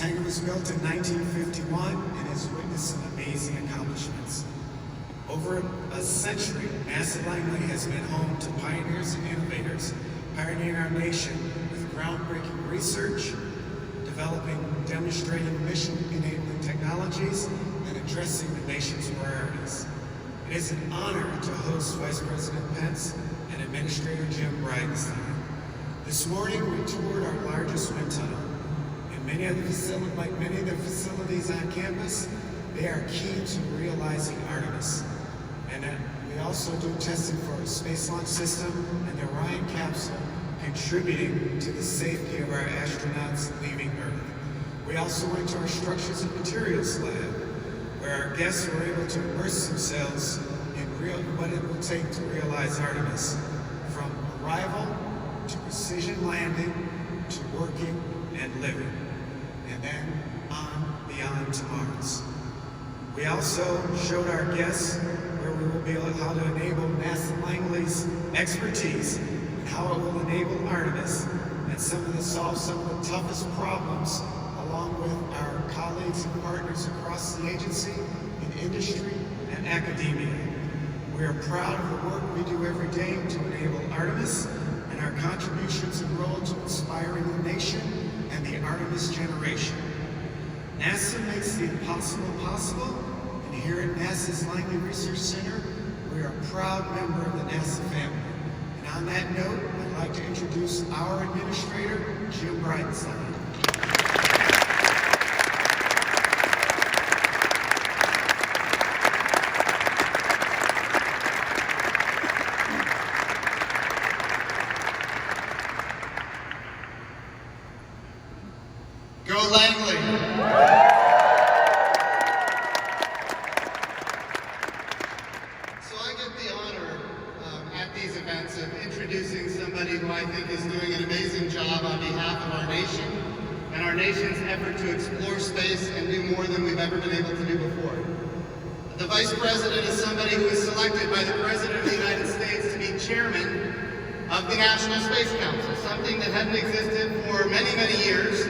hangar was built in 1951 and has witnessed some amazing accomplishments. Over a century, NASA Langley has been home to pioneers and innovators, pioneering our nation with groundbreaking research, developing, demonstrating mission-enabling technologies, and addressing the nation's priorities. It is an honor to host Vice President Pence and Administrator Jim Bridenstine. This morning, we toured our largest wind tunnel. And like many of the facilities on campus, they are key to realizing Artemis. And we also do testing for a space launch system and the Orion capsule, contributing to the safety of our astronauts leaving Earth. We also went to our structures and materials lab, where our guests were able to immerse themselves in what it will take to realize Artemis, from arrival to precision landing to working and living, and then on beyond to Mars. We also showed our guests where we will be able how to enable NASA Langley's expertise and how it will enable Artemis and solve some of the toughest problems, along with our colleagues and partners across the agency, in industry and academia. We are proud of the work we do every day to enable Artemis and our contributions and role to inspiring the nation and the Artemis generation. NASA makes the impossible possible, and here at NASA's Langley Research Center, we are a proud member of the NASA family. And on that note, I'd like to introduce our administrator, Jim Bridenstine. Go Langley! So I get the honor at these events of introducing somebody who I think is doing an amazing job on behalf of our nation and our nation's effort to explore space and do more than we've ever been able to do before. The Vice President is somebody who is selected by the President of the United States to be chairman of the National Space Council, something that hadn't existed for many, many years.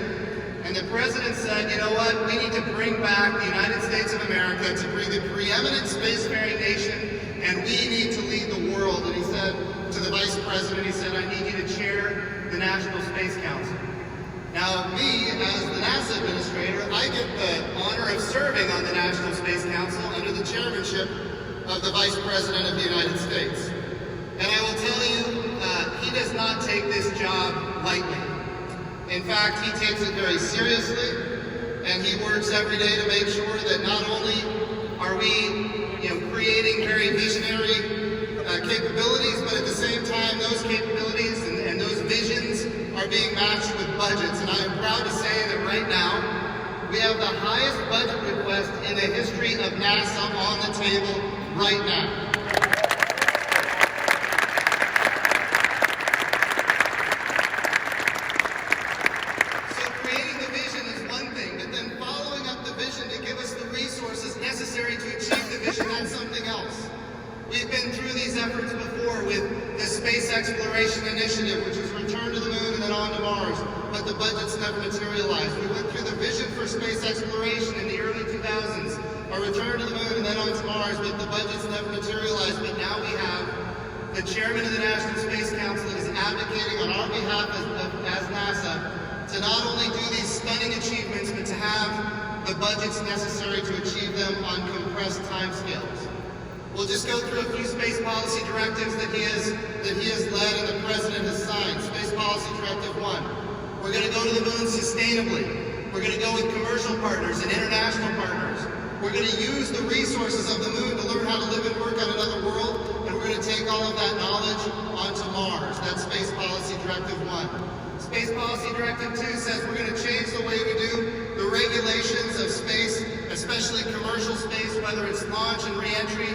And the President said, you know what, we need to bring back the United States of America to be the preeminent spacefaring nation, and we need to lead the world. And he said to the Vice President, he said, I need you to chair the National Space Council. Now, me, as the NASA administrator, I get the honor of serving on the National Space Council under the chairmanship of the Vice President of the United States. And I will tell you, he does not take this job lightly. In fact, he takes it very seriously, and he works every day to make sure that not only are we, creating very visionary capabilities, but at the same time, those capabilities and those visions are being matched with budgets. And I am proud to say that right now, we have the highest budget request in the history of NASA on the table right now. Necessary to achieve the vision, that's something else. We've been through these efforts before with the Space Exploration Initiative, which was return to the moon and then on to Mars, but the budgets never materialized. We went through the vision for space exploration in the early 2000s, a return to the moon and then on to Mars, but the budgets never materialized. But now we have the chairman of the National Space Council that is advocating on our behalf as NASA to not only do these stunning achievements, but to have the budgets necessary to achieve them on compressed timescales. We'll just go through a few space policy directives that he has led and the President has signed. Space Policy Directive 1. We're going to go to the moon sustainably. We're going to go with commercial partners and international partners. We're going to use the resources of the moon to learn how to live and work on another world, and we're going to take all of that knowledge onto Mars. That's Space Policy Directive 1. Space Policy Directive 2 says we're going to change the way we do the regulations of space, especially commercial space, whether it's launch and re-entry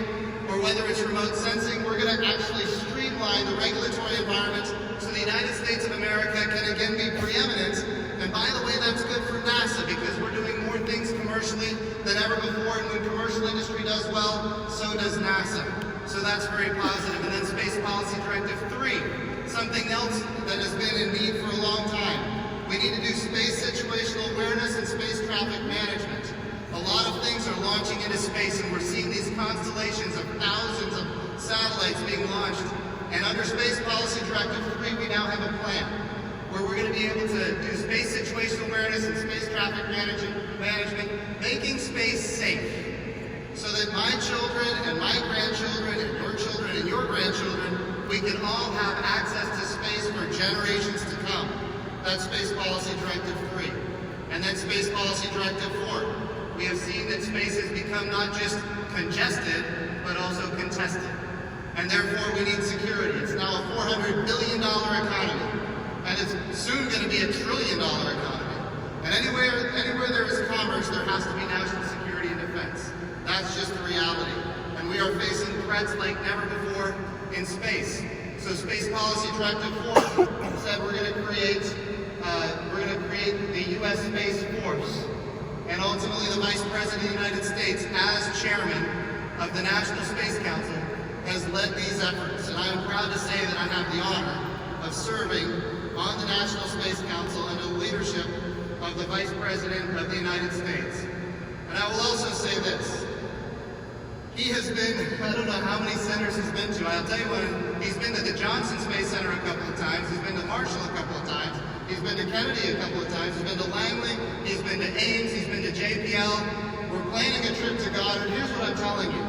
or whether it's remote sensing. We're going to actually streamline the regulatory environment so the United States of America can again be preeminent. And by the way, that's good for NASA because we're doing more things commercially than ever before, and when commercial industry does well, so does NASA. So that's very positive. And then Space Policy Directive 3, something else that has been in need for a long time. We need to do space situational awareness and space launching into space, and we're seeing these constellations of thousands of satellites being launched. And under Space Policy Directive 3, we now have a plan where we're going to be able to do space situational awareness and space traffic management, making space safe, so that my children and my grandchildren and your grandchildren, we can all have access to space for generations to come. That's Space Policy Directive 3. And then Space Policy Directive 4. We have seen that space has become not just congested, but also contested. And therefore we need security. It's now a $400 billion economy. And it's soon going to be a $1 trillion economy. And anywhere there is commerce, there has to be national security and defense. That's just the reality. And we are facing threats like never before in space. So Space Policy Directive 4 said we're going to create the U.S. Space Force. And ultimately the Vice President of the United States, as chairman of the National Space Council, has led these efforts. And I am proud to say that I have the honor of serving on the National Space Council under the leadership of the Vice President of the United States. And I will also say this. He has been, I don't know how many centers he's been to. I'll tell you what, he's been to the Johnson Space Center a couple of times. He's been to Marshall a couple of times. He's been to Kennedy a couple of times. He's been to Langley. He's been to Ames. He's been to JPL. We're planning a trip to Goddard. Here's what I'm telling you.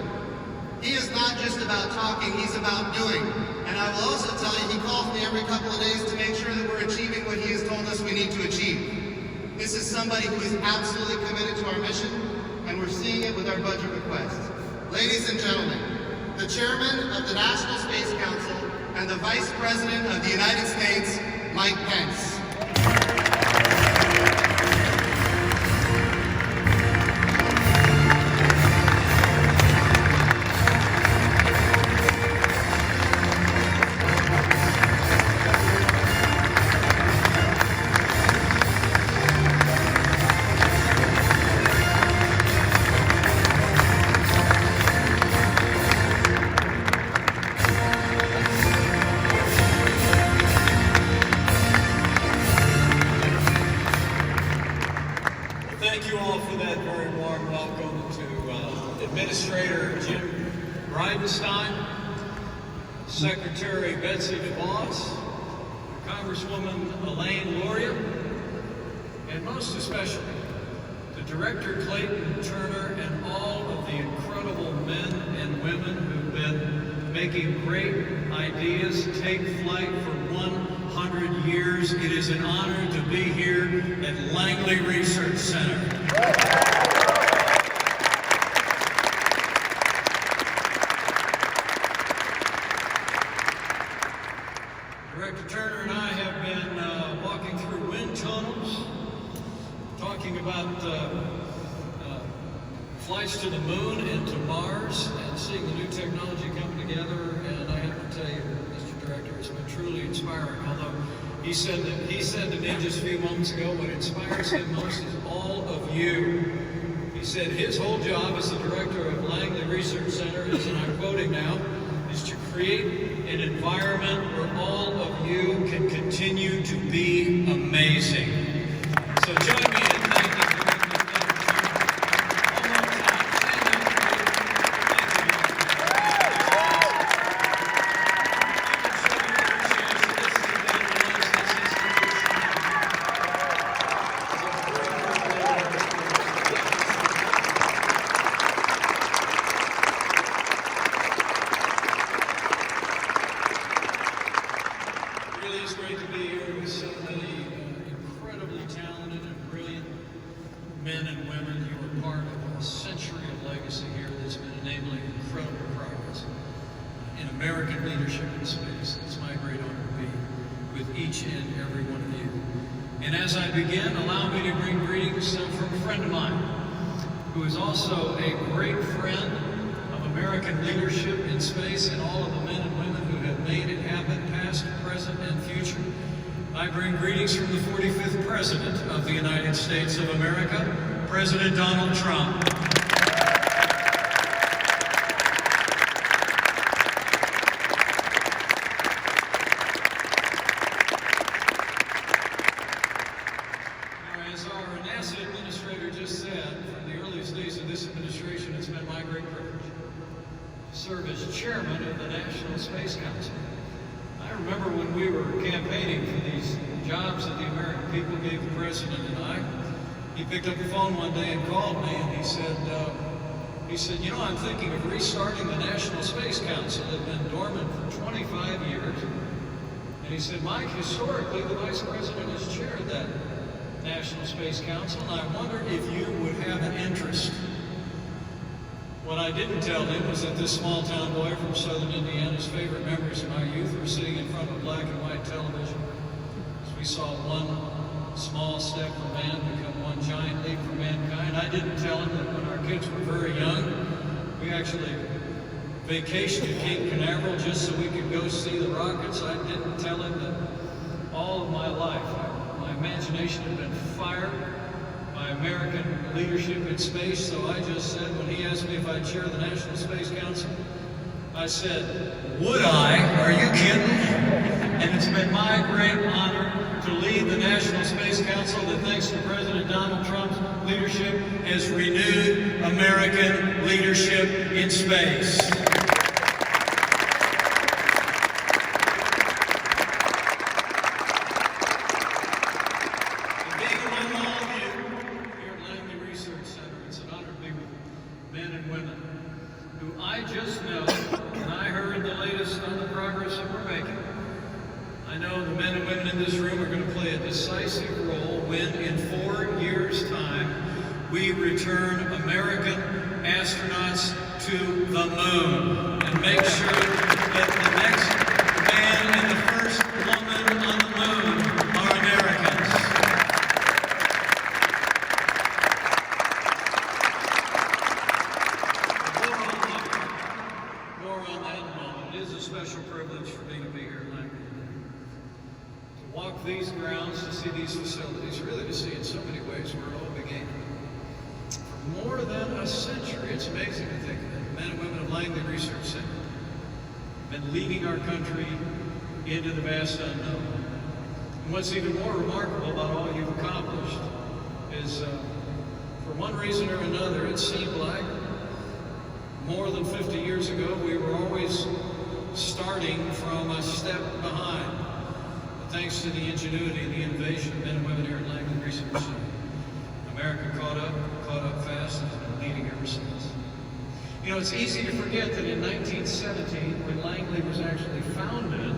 He is not just about talking, he's about doing. And I will also tell you, he calls me every couple of days to make sure that we're achieving what he has told us we need to achieve. This is somebody who is absolutely committed to our mission, and we're seeing it with our budget request. Ladies and gentlemen, the chairman of the National Space Council and the Vice President of the United States, Mike Pence. Thank you all for that very warm welcome to Administrator Jim Bridenstine, Secretary Betsy DeVos, Congresswoman Elaine Luria, and most especially to Director Clayton Turner and all of the incredible men and women who've been making great ideas take flight for 100 years. It is an honor to be here at Langley Research Center. Director Turner and I have been walking through wind tunnels, talking about flights to the moon and to Mars, and seeing the new technology come together. And I have to tell you, Mr. Director, it's been truly inspiring. Although he said to me just a few moments ago, what inspires him most is all of you. He said his whole job as the director of Langley Research Center is, and I'm quoting now, is to create an environment where all of you can continue to be amazing. So join me in thanking men and women. You are part of a century of legacy here that's been enabling incredible progress in American leadership in space. It's my great honor to be with each and every one of you. And as I begin, allow me to bring greetings from a friend of mine who is also a great friend of American leadership in space and all of the men and women who have made it happen, past, present, and future. I bring greetings from the 45th President of the United States of America, President Donald Trump. Now, as our NASA administrator just said, from the earliest days of this administration, it's been my great privilege to serve as chairman of the National Space Council. I remember when we were campaigning for these jobs that the American people gave the president and I, he picked up the phone one day and called me, and he said, you know, I'm thinking of restarting the National Space Council. It had been dormant for 25 years. And he said, Mike, historically, the Vice President has chaired that National Space Council, and I wondered if you would have an interest. What I didn't tell him was that this small-town boy from southern Indiana's favorite memories of my youth were sitting in front of a black and white television as we saw one small step for man become one giant leap for mankind. I didn't tell him that when our kids were very young, we actually vacationed to Cape Canaveral just so we could go see the rockets. I didn't tell him that all of my life, my imagination had been fired by American leadership in space, so I just said, when he asked me if I'd chair the National Space Council, I said, would I? Are you kidding? And it's been my great honor to lead the National Space Council that, thanks to President Donald Trump's leadership, has renewed American leadership in space. We return American astronauts to the moon and make sure that the next man and the first woman on the moon are Americans. More on that in a moment. It is a special privilege for me to be here tonight. To walk these grounds, to see these facilities, really to see in so many ways where it all began. More than a century. It's amazing to think that the men and women of Langley Research Center have been leading our country into the vast unknown. And what's even more remarkable about all you've accomplished is, for one reason or another, it seemed like more than 50 years ago we were always starting from a step behind. But thanks to the ingenuity and the innovation of men and women here at Langley Research Center, America caught up fast, and has been leading ever since. You know, it's easy to forget that in 1917, when Langley was actually founded,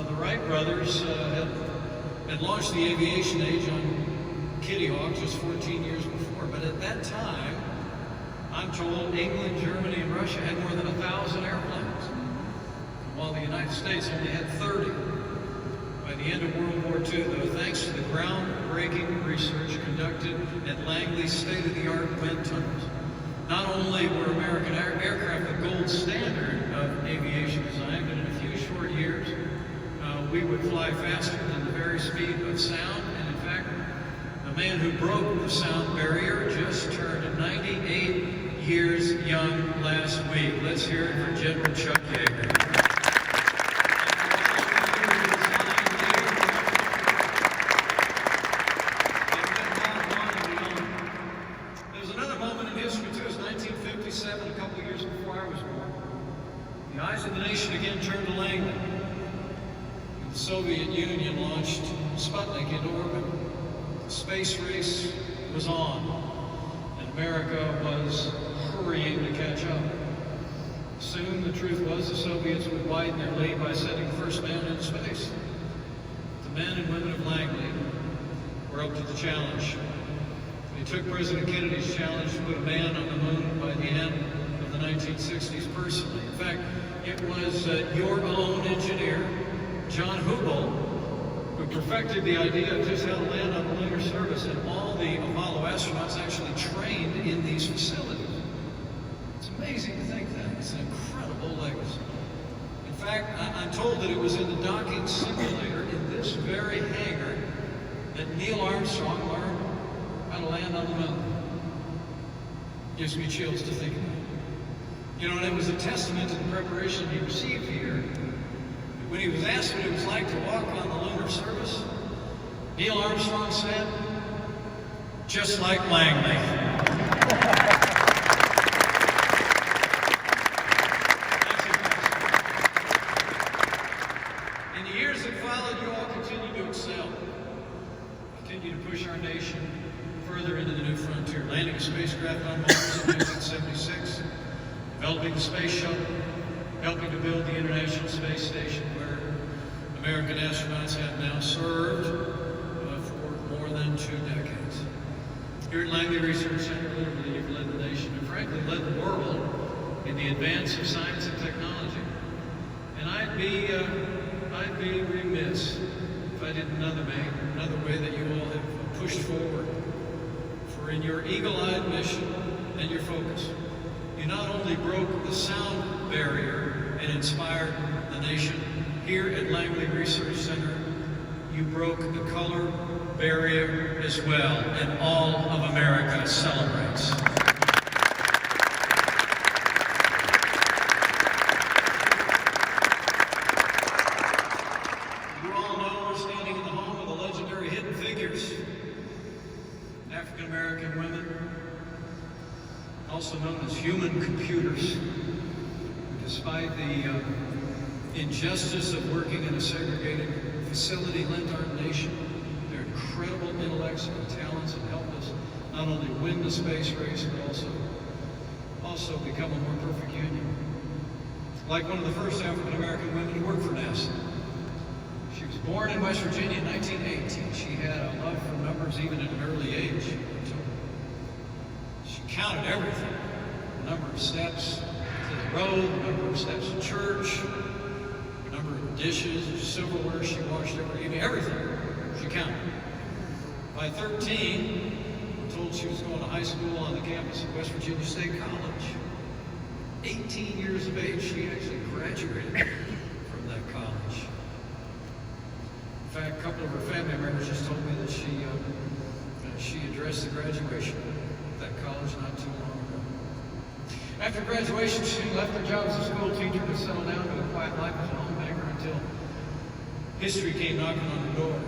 the Wright brothers had launched the aviation age on Kitty Hawk just 14 years before. But at that time, I'm told England, Germany, and Russia had more than 1,000 airplanes, while the United States only had 30. By the end of World War II, though, thanks to the groundbreaking research conducted at Langley's state-of-the-art wind tunnels, not only were American aircraft the gold standard of aviation design, but in a few short years, we would fly faster than the very speed of sound. And in fact, the man who broke the sound barrier just turned 98 years young last week. Let's hear it for General Chuck Yeager. The Soviet Union launched Sputnik into orbit. The space race was on, and America was hurrying to catch up. Soon, the truth was, the Soviets would widen their lead by sending the first man into space. The men and women of Langley were up to the challenge. They took President Kennedy's challenge to put a man on the moon by the end of the 1960s personally. In fact, it was your own engineer, John Hubble, who perfected the idea of just how to land on the lunar surface, and all the Apollo astronauts actually trained in these facilities. It's amazing to think that. It's an incredible legacy. In fact, I'm told that it was in the docking simulator in this very hangar that Neil Armstrong learned how to land on the moon. Gives me chills to think about it. You know, and it was a testament to the preparation he received here. When he was asked what it was like to walk on the lunar surface, Neil Armstrong said, just like Langley. further into the new frontier, landing a spacecraft on Mars in 1976, developing the space shuttle, helping to build the International Space Station, where American astronauts have now served for more than 2 decades. Here at Langley Research Center, literally, you've led the nation and frankly led the world in the advance of science and technology. And I'd be remiss if I didn't another way that you all have pushed forward. For in your eagle-eyed mission and your focus, you not only broke the sound barrier and inspired the nation here at Langley Research Center, you broke the color barrier as well, and all of America celebrates. You all know we're standing in the home of the legendary Hidden Figures, African-American women, also known as human computers. Despite the injustice of working in a segregated facility, lent our nation their incredible intellects and talents and helped us not only win the space race, but also become a more perfect union. Like one of the first African-American women to work for NASA. She was born in West Virginia in 1918. She had a love for numbers even at an early age. She counted everything. The number of steps to the road, the number of steps to church, the number of dishes, silverware she washed every evening, everything she counted. By 13, told she was going to high school on the campus of West Virginia State College. 18 years of age, she actually graduated from that college. In fact, a couple of her family members just told me that she addressed the graduation at that college not too long ago. After graduation, she left her job as a school teacher to settle down to a quiet life as a homemaker until history came knocking on her door.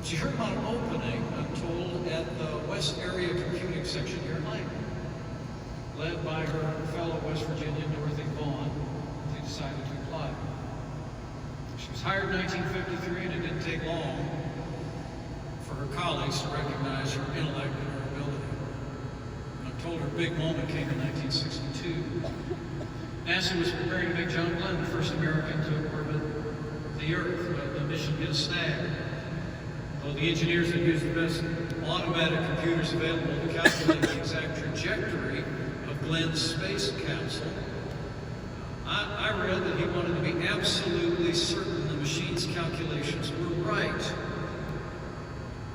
She heard about an opening, I'm told, at the West Area Computing Section here at Langley, led by her fellow West Virginian, Dorothy Vaughn. They decided to apply. She was hired in 1953, and it didn't take long for her colleagues to recognize her intellect and her ability. I'm told her big moment came in 1962. NASA was preparing to make John Glenn the first American to orbit the Earth, but the mission hit a snag. Though the engineers had used the best automatic computers available to calculate the exact trajectory of Glenn's space capsule, I read that he wanted to be absolutely certain the machine's calculations were right.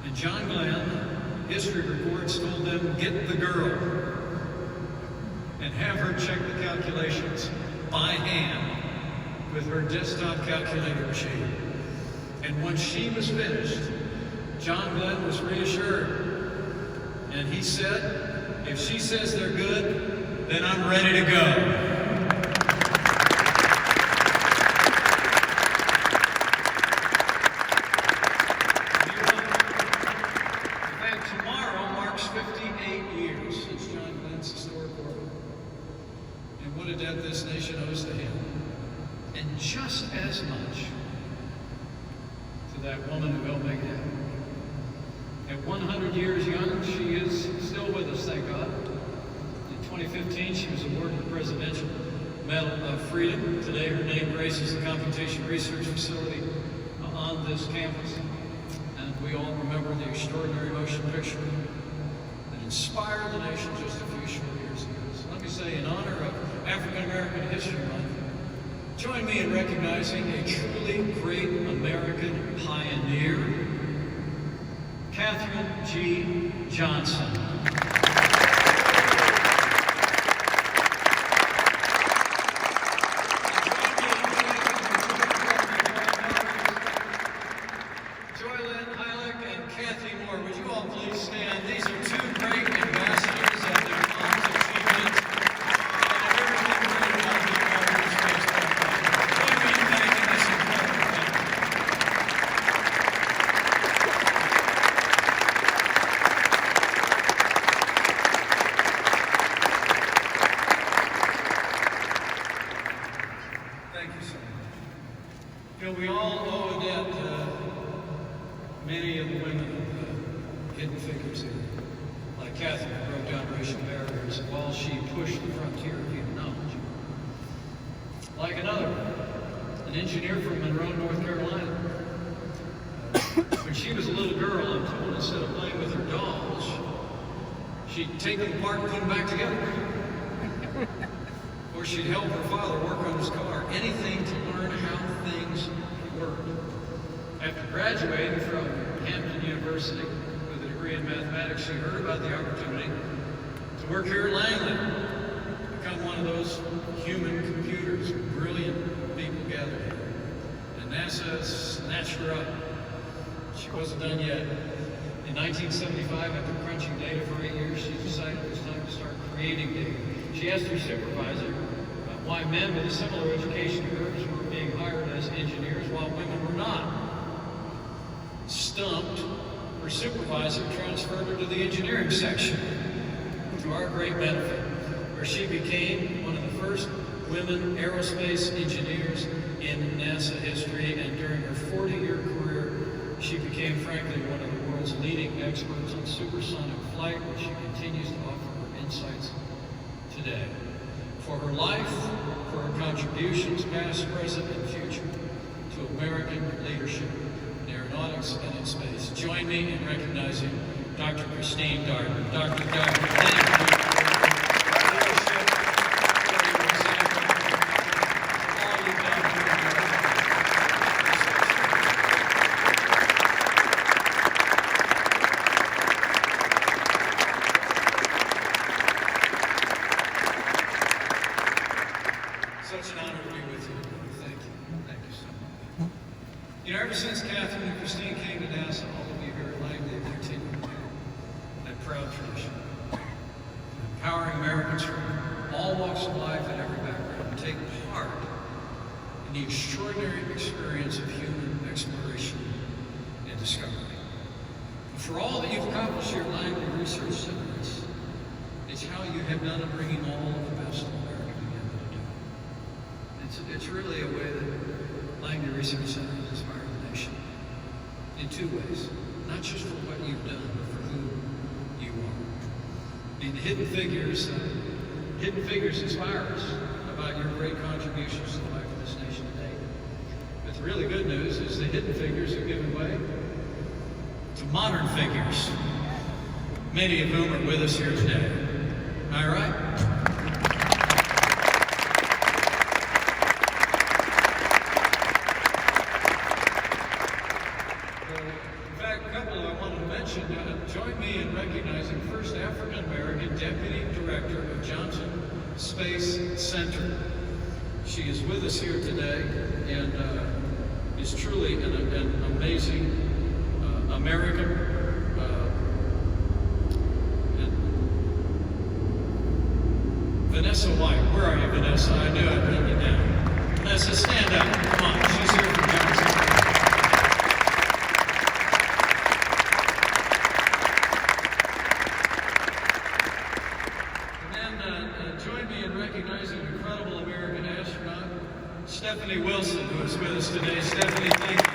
And John Glenn, history reports, told them, get the girl and have her check the calculations by hand with her desktop calculator machine. And once she was finished, John Glenn was reassured. And he said, if she says they're good, then I'm ready to go. This nation owes to him, and just as much to that woman who helped make it happen. At 100 years young, she is still with us, thank God. In 2015, she was awarded the Presidential Medal of Freedom. Today, her name graces the Computation Research Facility on this campus, and we all remember the extraordinary motion picture that inspired the nation just a few short years ago. So let me say, in honor of African American History Month, join me in recognizing a truly great American pioneer, Katherine G. Johnson. Would you all please stand? These are two great ambassadors of their mom's achievements and everything great about the American space program. Join me in thanking this important family. push the frontier of human knowledge. Like another, an engineer from Monroe, North Carolina. When she was a little girl, I'm told, instead of playing with her dolls, she'd take them apart and put them back together. Or she'd help her father work on his car, anything to learn how things worked. After graduating from Hampton University with a degree in mathematics, she heard about the opportunity to work here at Langley, become one of those human computers, brilliant people gathered here. And NASA snatched her up. She wasn't done yet. In 1975, after crunching data for 8 years, she decided it was time to start creating data. She asked her supervisor why men with a similar education to hers were being hired as engineers while women were not. Stumped, her supervisor transferred her to the engineering section, to our great benefit, where she became one of the first women aerospace engineers in NASA history, and during her 40-year career, she became, frankly, one of the world's leading experts on supersonic flight, where she continues to offer her insights today. For her life, for her contributions, past, present, and future, to American leadership in aeronautics and in space. Join me in recognizing Dr. Christine Darden. Dr. Darden, thank you for your leadership, for your example, for all you've done for America. Such an honor to be with you. Thank you. Thank you so much. You know, ever since Catherine and Christine came to NASA, all of you here at Langley have continued that proud tradition. Empowering Americans from all walks of life and every background to take part in the extraordinary experience of human exploration and discovery. And for all that you've accomplished here at Langley Research Center, it's how you have done it, bringing all of the best of America together to do it. It's really a way that Langley Research Center has inspired the nation in two ways. Not just for what you've done, but for who you are. I mean, the hidden figures inspire us about your great contributions to the life of this nation today. But the really good news is the hidden figures are giving way to modern figures, many of whom are with us here today. Am I right? Join me in recognizing first African-American Deputy Director of Johnson Space Center. She is with us here today and is truly an amazing American. Vanessa White. Where are you, Vanessa? I knew I'd bring you down. Vanessa, stand up. Come on. She's here from Johnson. Join me in recognizing an incredible American astronaut, Stephanie Wilson, who is with us today. Stephanie, thank you.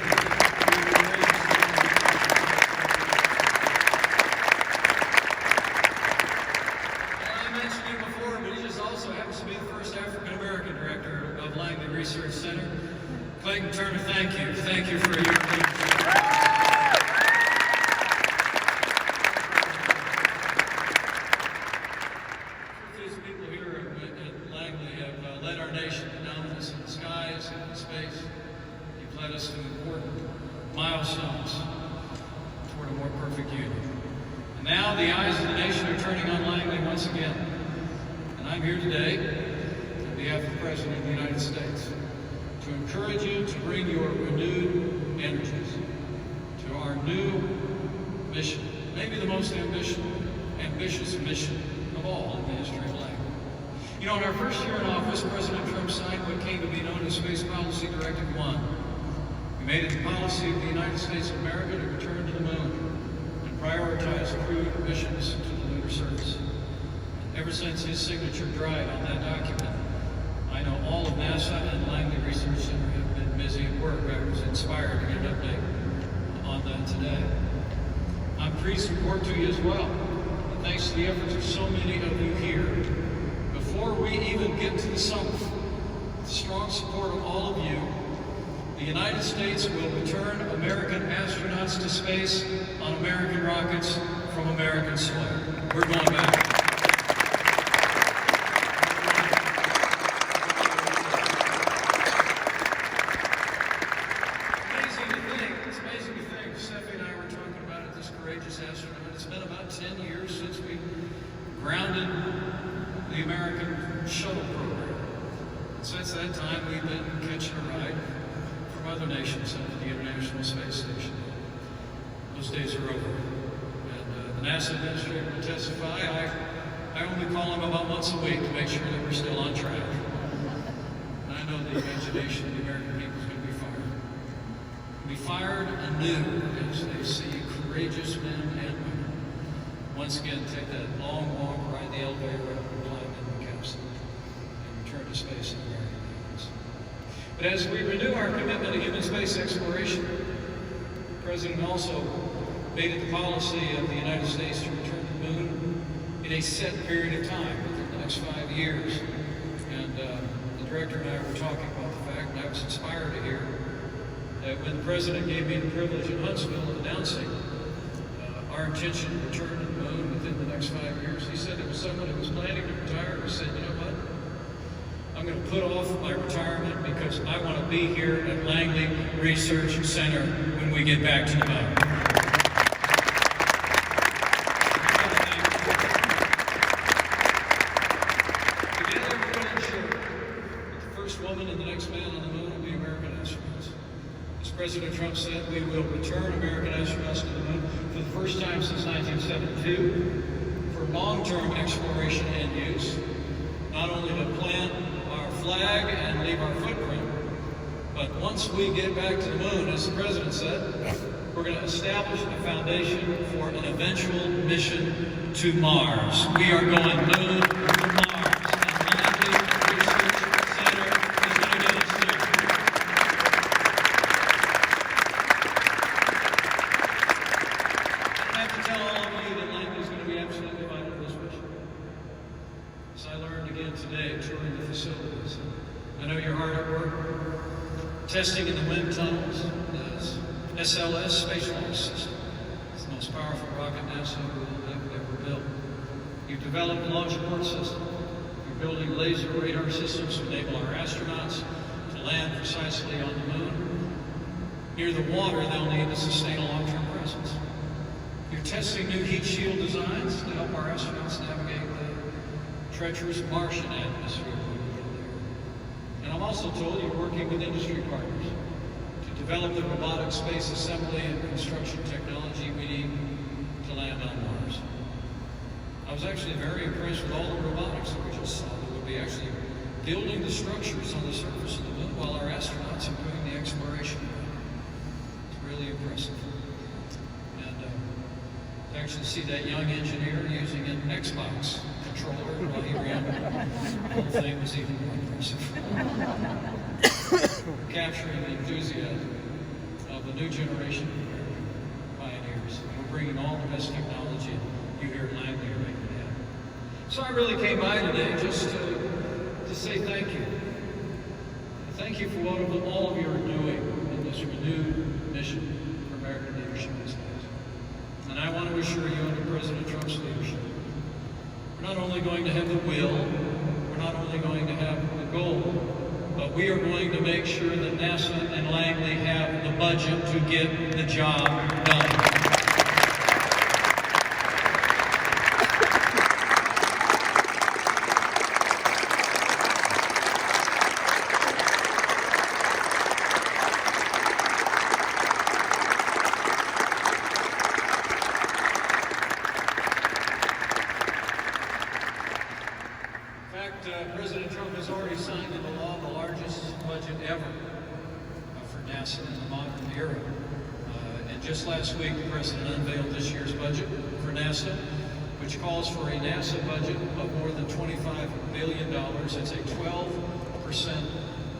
I mentioned you before, but he just also happens to be the first African-American director of Langley Research Center. Clayton Turner, thank you. Thank you for your leadership. Led us to important milestones toward a more perfect union. And now the eyes of the nation are turning on Langley once again. And I'm here today on behalf of the President of the United States to encourage you to bring your renewed energies to our new mission, maybe the most ambitious mission of all in the history of Langley. You know, in our first year in office, President Trump signed what came to be known as Space Policy Directive 1. We made it the policy of the United States of America to return to the moon and prioritize crewed missions to the lunar surface. Ever since his signature dried on that document, I know all of NASA and Langley Research Center have been busy at work. I was inspired to get an update on that today. I'm pleased to report to you as well that thanks to the efforts of so many of you here, before we even get to the summit, with the strong support of all of you, the United States will return American astronauts to space on American rockets from American soil. We're going back. It's amazing to think, Steffi and I were talking about it, this courageous astronaut. It's been about 10 years since we grounded the American shuttle program. And since that time, we've been catching a ride from other nations up to the International Space Station. Those days are over. And the NASA administrator will testify. I only call him about once a week to make sure that we're still on track. And I know the imagination of the American people is going to be fired. Be fired anew as they see courageous men and women once again take that long walk, ride the elevator up and climb in the capsule and return to space in American hands. But as we renew our commitment to human space exploration, the President also made it the policy of the United States to return to the moon in a set period of time, within the next 5 years. And the Director and I were talking about the fact, and I was inspired to hear that when the President gave me the privilege in Huntsville of announcing our intention to return to the moon within the next 5 years, he said it was someone who was planning to retire who said, you know what, I'm going to put off my retirement because I want to be here at Langley Research Center when we get back to the moon. Together we're going to ensure that the first woman and the next man on the moon will be American astronauts. As President Trump said, we will return American astronauts to the moon for the first time since 1972 for long-term exploration and use, not only to plant our flag and leave our footprint, but once we get back to the moon, as the President said, we're going to establish a foundation for an eventual mission to Mars. We are going moon to Mars, and Langley Research Center is going to get us there. I have to tell all of you that Langley is going to be absolutely vital to this mission. As I learned again today, touring the facilities, I know you're hard at work, testing in the wind tunnels, the SLS space launch system. It's the most powerful rocket NASA will have ever built. You've developed a launch abort system. You're building laser radar systems to enable our astronauts to land precisely on the moon. Near the water, they'll need to sustain a long-term presence. You're testing new heat shield designs to help our astronauts navigate the treacherous Martian atmosphere when we get there. And I'm also told you're working with industry partners to develop the robotic space assembly and construction technology we need to land on Mars. I was actually very impressed with all the robotics that we just saw that would be actually building the structures on the surface of the moon while our astronauts are doing the exploration. It's really impressive. And to actually see that young engineer using an Xbox controller while he ran the whole thing was even more impressive. Capturing the enthusiasm of the new generation of American pioneers. We're bringing all the best technology you here at Langley are making it happen. So I really came by today just to say thank you. Thank you for what all of you are doing in this renewed mission for American leadership in space. And I want to assure you, under President Trump's leadership, we're not only going to have the will, we're not only going to have the goal, but we are going to make sure that NASA and Langley have the budget to get the job done. President Trump has already signed into law the largest budget ever for NASA in the modern era. And just last week, the President unveiled this year's budget for NASA, which calls for a NASA budget of more than $25 billion. That's a 12%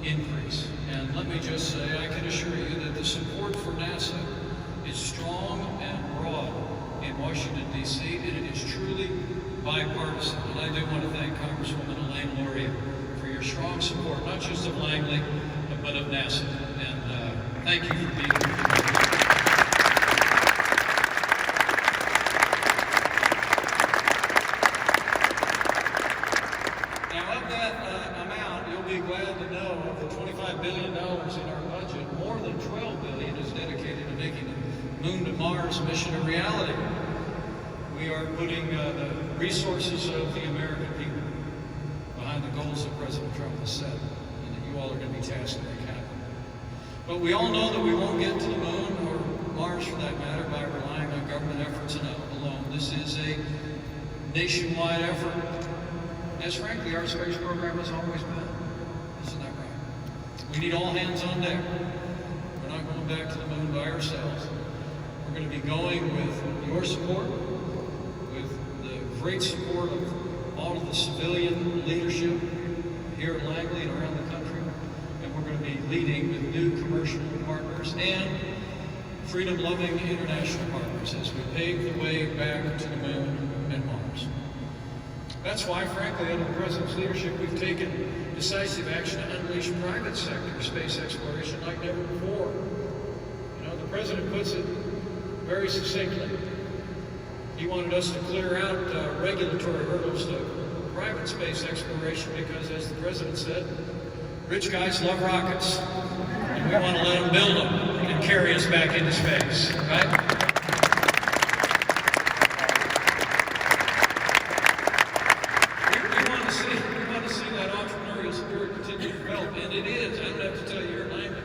increase. And let me just say, I can assure you that the support for NASA is strong and broad in Washington, D.C., and it is truly bipartisan. And I do want to thank Congressman Congresswoman Elaine Luria, for your strong support, not just of Langley, but of NASA. And thank you for being here. Now, of that amount, you'll be glad to know of the $25 billion in our budget, more than $12 billion is dedicated to making the Moon to Mars mission a reality. We are putting the resources of the American people behind the goals that President Trump has set, and that you all are going to be tasked to make happen. But we all know that we won't get to the moon, or Mars for that matter, by relying on government efforts alone. This is a nationwide effort, as frankly our space program has always been. Isn't that right? We need all hands on deck. We're not going back to the moon by ourselves. We're going to be going with your support, great support of all of the civilian leadership here at Langley and around the country. And we're going to be leading with new commercial partners and freedom-loving international partners as we pave the way back to the moon and Mars. That's why, frankly, under the President's leadership, we've taken decisive action to unleash private sector space exploration like never before. You know, the President puts it very succinctly. He wanted us to clear out regulatory hurdles to private space exploration because, as the President said, rich guys love rockets, and we want to let them build them and carry us back into space, right? We want to see that entrepreneurial spirit continue to develop, and it is. I don't have to tell you your language,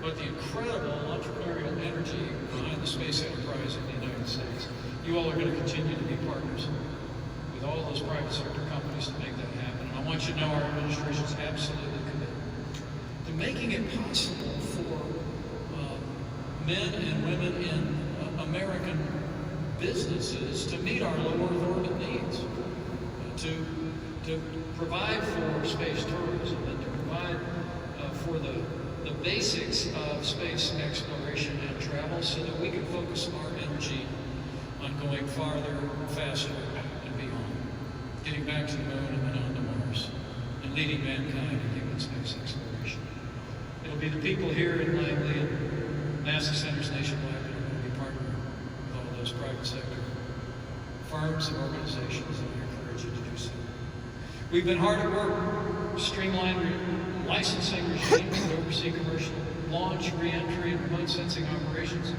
but the incredible entrepreneurial energy behind the space enterprise in the United States. You all are going to continue to be partners with all those private sector companies to make that happen. And I want you to know our administration is absolutely committed to making it possible for men and women in American businesses to meet our low Earth orbit needs, to provide for space tourism and to provide for the basics of space exploration and travel so that we can focus our energy on going farther, faster, and beyond, getting back to the moon and then on to Mars, and leading mankind in human space exploration. It'll be the people here in Langley and NASA centers nationwide that are going to be partnering with all those private sector firms and organizations, and I encourage you to do so. We've been hard at work streamlining licensing regimes that oversee commercial launch, re-entry, and remote sensing operations.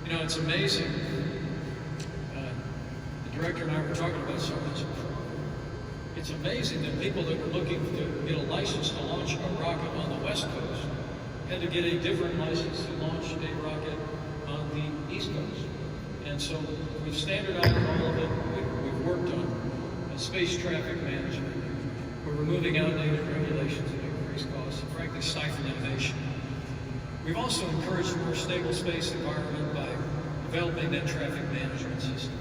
You know, it's amazing. The director and I were talking about something before. It's amazing that people that were looking to get a license to launch a rocket on the West Coast had to get a different license to launch a rocket on the East Coast. And so we've standardized all of it. We've worked on space traffic management. We're removing outdated regulations that increase costs and frankly stifle innovation. We've also encouraged a more stable space environment by developing that traffic management system.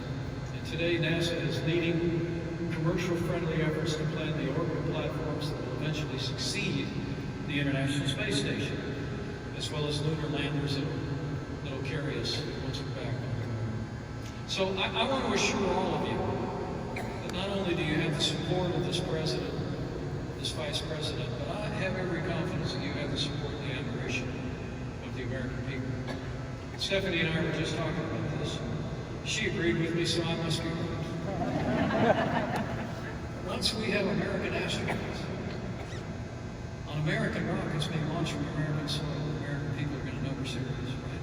Today, NASA is leading commercial-friendly efforts to plan the orbital platforms that will eventually succeed the International Space Station, as well as lunar landers that will carry us once we're back on the moon. So I want to assure all of you that not only do you have the support of this President, this Vice President, but I have every confidence that you have the support and the admiration of the American people. Stephanie and I were just talking about this. She agreed with me, so I must agree. Once we have American astronauts on American rockets being launched from American soil, American people are going to know we're serious, right?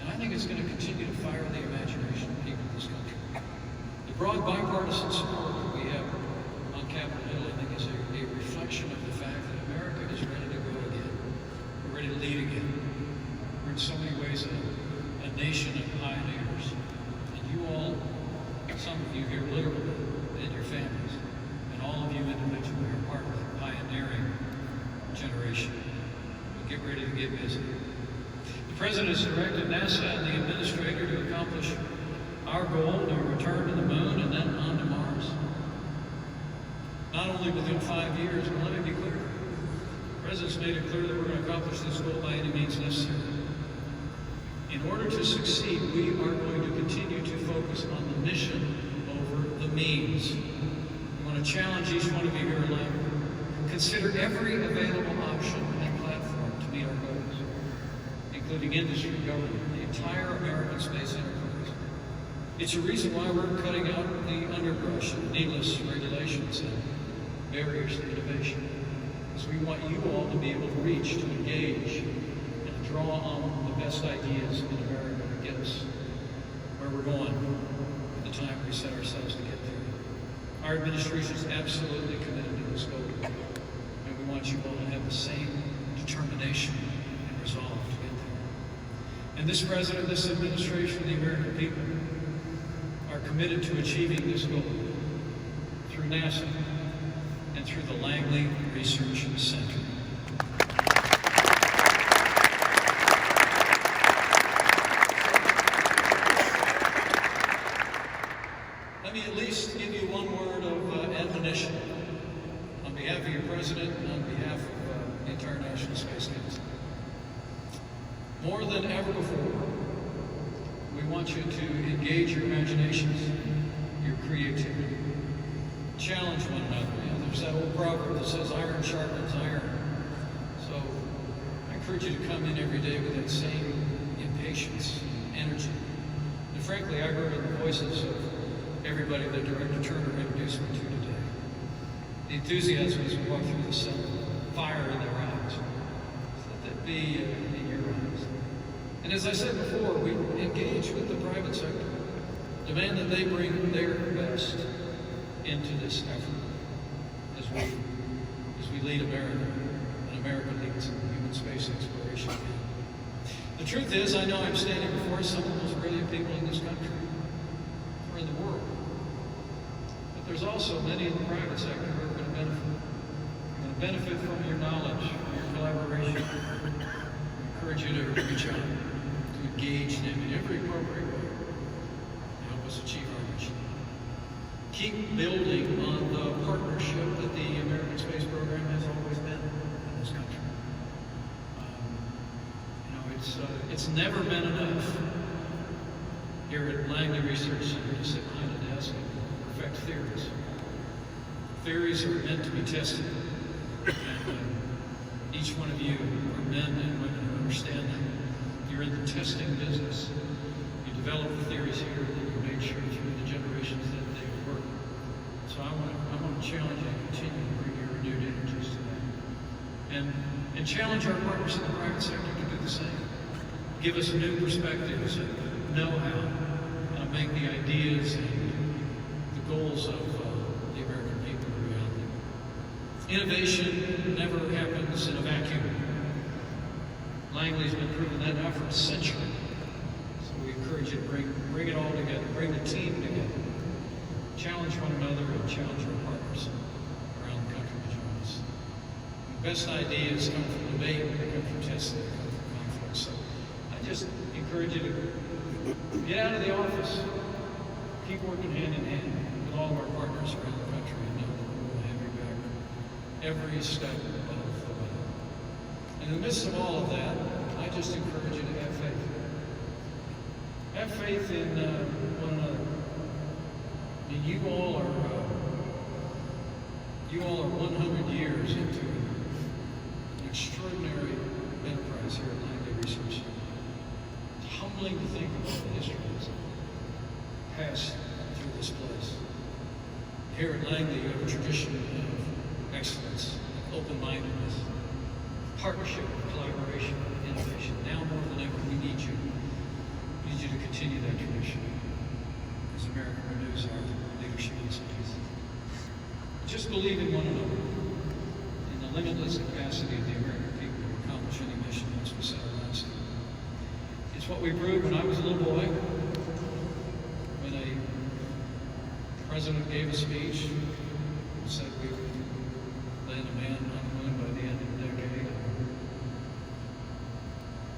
And I think it's going to continue to fire the imagination of people in this country. The broad bipartisan support that we have on Capitol Hill, I think, is a reflection of the fact that America is ready to go again. We're ready to lead again. We're in so many ways a nation of pioneers. You all, some of you here literally, and your families, and all of you individually are part of the pioneering generation. But get ready to get busy. The President has directed NASA and the Administrator to accomplish our goal to return to the moon and then on to Mars. Not only within 5 years, but let me be clear. The President's made it clear that we're going to accomplish this goal by any means necessary. In order to succeed, we are going to continue to focus on the mission over the means. We want want to challenge each one of you here alone. Consider every available option and platform to meet our goals, including industry, government, the entire American space enterprise. It's a reason why we're cutting out the underbrush of needless regulations and barriers to innovation. Because we want you all to be able to reach, to engage, and to draw on the best ideas in America to get us where we're going at the time we set ourselves to get there. Our administration is absolutely committed to this goal, and we want you all to have the same determination and resolve to get there. And this President, this administration, the American people are committed to achieving this goal through NASA and through the Langley Research Center. Let me at least give you one word of admonition on behalf of your President and on behalf of the entire National Space Council. More than ever before, we want you to engage your imaginations, your creativity, challenge one another. You know, there's that old proverb that says iron sharpens iron. So I encourage you to come in every day with that same impatience and energy. And frankly, I heard in the voices of everybody that Director Turner introduced me to today, the enthusiasm as we walk through the center, fire in their eyes. Let that be in your eyes. And as I said before, we engage with the private sector, demand that they bring their best into this effort as we lead America, and America leads in human space exploration. The truth is, I know I'm standing before some of the most brilliant people in this country, or in the world. But there's also many in the private sector who are going to benefit. They're going to benefit from your knowledge, from your collaboration. I encourage you to reach out, to engage them in every appropriate way to help us achieve our mission. Keep building on the partnership that the American Space Program has always been in this country. It's never been enough here at Langley Research Center to sit behind a desk and perfect theories. Theories are meant to be tested, and each one of you are men and women who understand that. You're in the testing business. You develop the theories here, and then you make sure through the generations that they work. So I want to challenge you to continue to bring your renewed energies to that. And challenge our partners in the private sector to do the same. Give us new perspectives and know-how to make the ideas and the goals of the American people a reality. Innovation never happens in a vacuum. Langley's been proving that now for a century. So we encourage you to bring it all together, bring the team together, challenge one another and challenge our partners around the country to join us. The best ideas come from debate, they come from testing, they come from conflict. So I just encourage you to get out of the office, keep working hand in hand with all of our partners around the country, and know that we'll have your back every step of the way. In the midst of all of that, I just encourage you to have faith. Have faith in one another. I mean, you all are 100 years into an extraordinary enterprise here at Langley Research. It's humbling to think about the history that's passed through this place. Here at Langley, you have a tradition of excellence, open-mindedness, partnership, collaboration, innovation. Now more than ever, we need you. We need you to continue that tradition as America renews our leadership in space. Just believe in one another, in the limitless capacity of the American people to accomplish any mission once we set our minds to it. It's what we proved when I was a little boy, when a president gave a speech and said we would land a man on the moon by the end of the decade.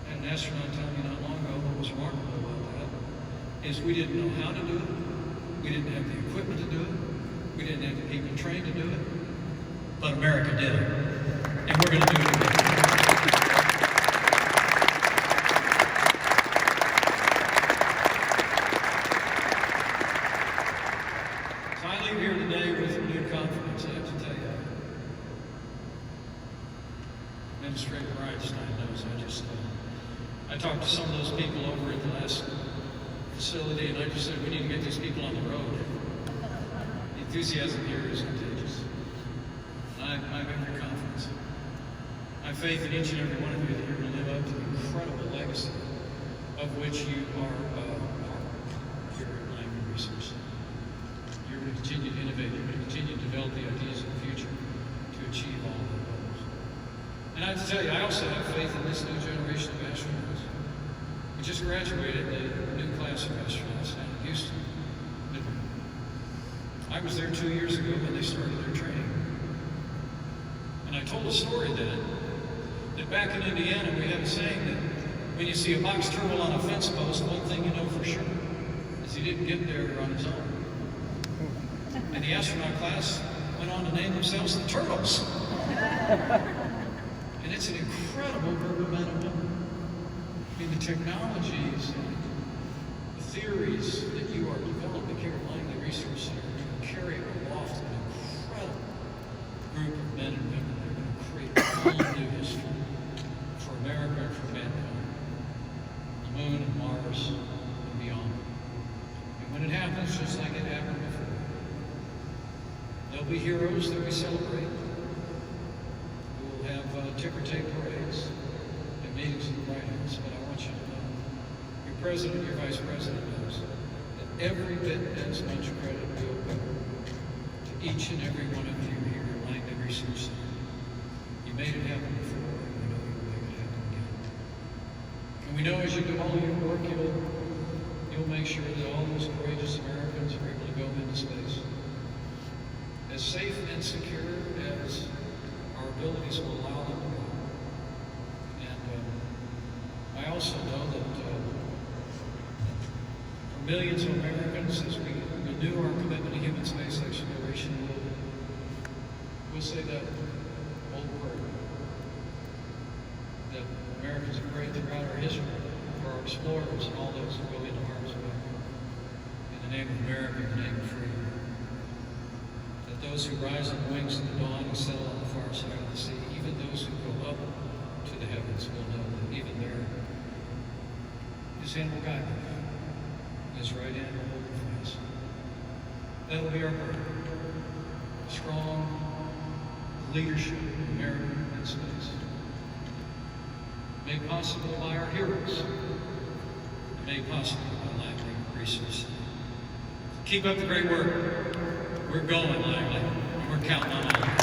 I had an astronaut tell me not long ago what was remarkable about that is we didn't know how to do it, we didn't have the equipment to do it, we didn't have the people trained to do it, but America did it, and we're going to do it again. So I leave here today with renewed confidence. I have to tell you, Administrator Bridenstine knows. I talked to some of those people over at the last facility, and I just said, we need to get these people on the road. The enthusiasm here is contagious. I have every confidence. I have faith in each and every one of you that you're going to live up to the incredible legacy of which you are part here at Langley Research. You're going to continue to innovate. You're going to continue to develop the ideas of the future to achieve all of the goals. And I have to tell you, I also have faith in this new generation of astronauts. We just graduated a new class of astronauts down in Houston. I was there 2 years ago when they started their training. And I told a story then that back in Indiana we have a saying that when you see a box turtle on a fence post, one thing you know for sure is he didn't get there on his own. And the astronaut class went on to name themselves the Turtles. And it's an incredible group of men and women. I mean, the technologies, the theories that you are developing here at Langley Research Center are going to carry aloft an incredible group of men and women. They're going to create a whole new history for America and for mankind, the moon and Mars and beyond. And when it happens, just like it happened before, there'll be heroes that we celebrate. We'll have ticker tape parades and meetings in the White House, but I want you to know, your president, your vice president knows that every bit as much credit will go to each and every one of you here at Langley Research Center. You made it happen before, and we know you'll make it happen again. And we know as you do all your work, you'll make sure that all those courageous Americans are able to go into space as safe and secure as our abilities will allow them to go. And I also know that for millions of Americans, as we renew our commitment to human space exploration, we'll say that old word that Americans have prayed throughout our history for our explorers and all those who go into harm's way. In the name of America, in the name of freedom. That those who rise on the wings of the dawn and settle on the far side of the sea, even those who go up to the heavens will know that even there, His hand will guide them. His right hand will hold them fast. That'll be our prayer. Strong leadership of America in space. Made possible by our heroes. And made possible by Langley Research Center. Keep up the great work. We're going, Langley. We're counting on all of you.